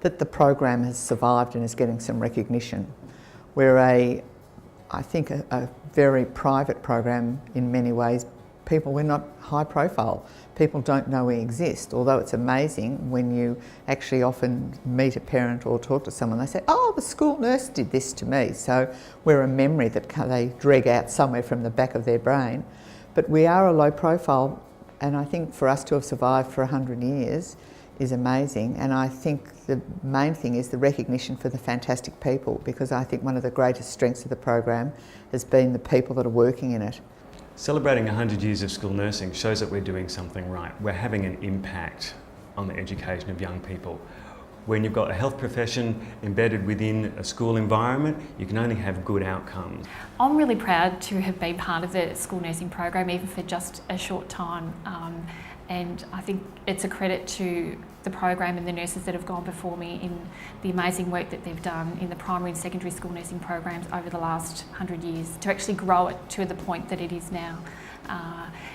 that the program has survived and is getting some recognition. We're I think a very private program in many ways. We're not high profile. People don't know we exist, although it's amazing when you actually often meet a parent or talk to someone, they say, oh, the school nurse did this to me. So we're a memory that they drag out somewhere from the back of their brain. But we are a low profile, and I think for us to have survived for 100 years is amazing. And I think the main thing is the recognition for the fantastic people, because I think one of the greatest strengths of the program has been the people that are working in it. Celebrating 100 years of school nursing shows that we're doing something right. We're having an impact on the education of young people. When you've got a health profession embedded within a school environment, you can only have good outcomes. I'm really proud to have been part of the school nursing program, even for just a short time. And I think it's a credit to the program and the nurses that have gone before me in the amazing work that they've done in the primary and secondary school nursing programs over the last 100 years to actually grow it to the point that it is now.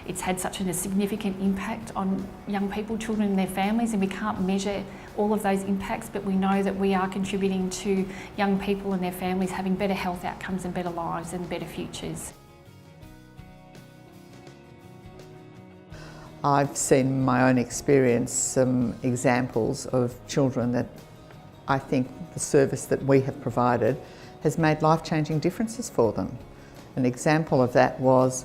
It's had such a significant impact on young people, children and their families, and we can't measure all of those impacts, but we know that we are contributing to young people and their families having better health outcomes and better lives and better futures. I've seen in my own experience some examples of children that I think the service that we have provided has made life-changing differences for them. An example of that was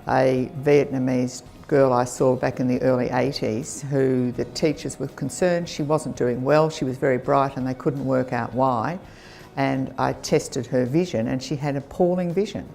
a Vietnamese girl I saw back in the early 80s who the teachers were concerned she wasn't doing well. She was very bright and they couldn't work out why. And I tested her vision and she had appalling vision.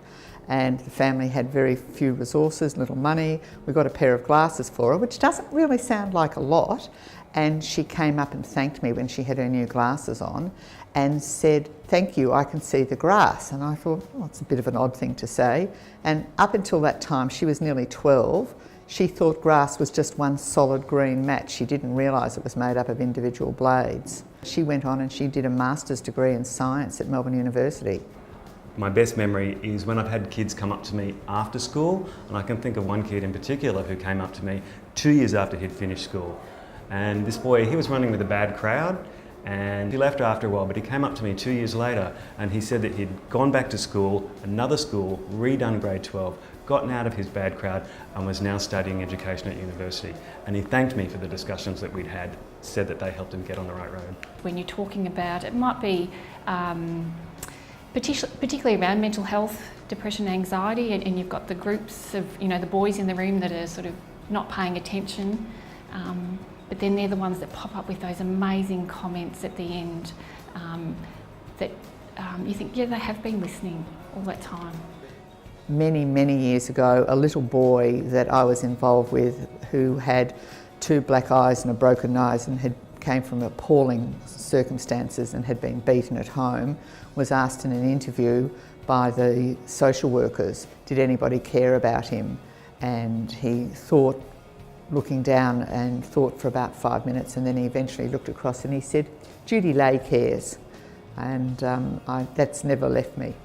And the family had very few resources, little money. We got a pair of glasses for her, which doesn't really sound like a lot. And she came up and thanked me when she had her new glasses on and said, thank you, I can see the grass. And I thought, well, it's a bit of an odd thing to say. And up until that time, she was nearly 12, she thought grass was just one solid green mat. She didn't realise it was made up of individual blades. She went on and she did a master's degree in science at Melbourne University. My best memory is when I've had kids come up to me after school, and I can think of one kid in particular who came up to me 2 years after he'd finished school. And this boy, he was running with a bad crowd, and he left after a while, but he came up to me 2 years later and he said that he'd gone back to school, another school, redone grade 12, gotten out of his bad crowd and was now studying education at university. And he thanked me for the discussions that we'd had, said that they helped him get on the right road. When you're talking about, it might be particularly around mental health, depression, anxiety, and you've got the groups of, the boys in the room that are sort of not paying attention, but then they're the ones that pop up with those amazing comments at the end that you think, yeah, they have been listening all that time. Many, many years ago, a little boy that I was involved with who had 2 black eyes and a broken nose and came from appalling circumstances and had been beaten at home, was asked in an interview by the social workers, did anybody care about him? And he thought, looking down, and thought for about 5 minutes, and then he eventually looked across and he said, Judi Lay cares. And that's never left me.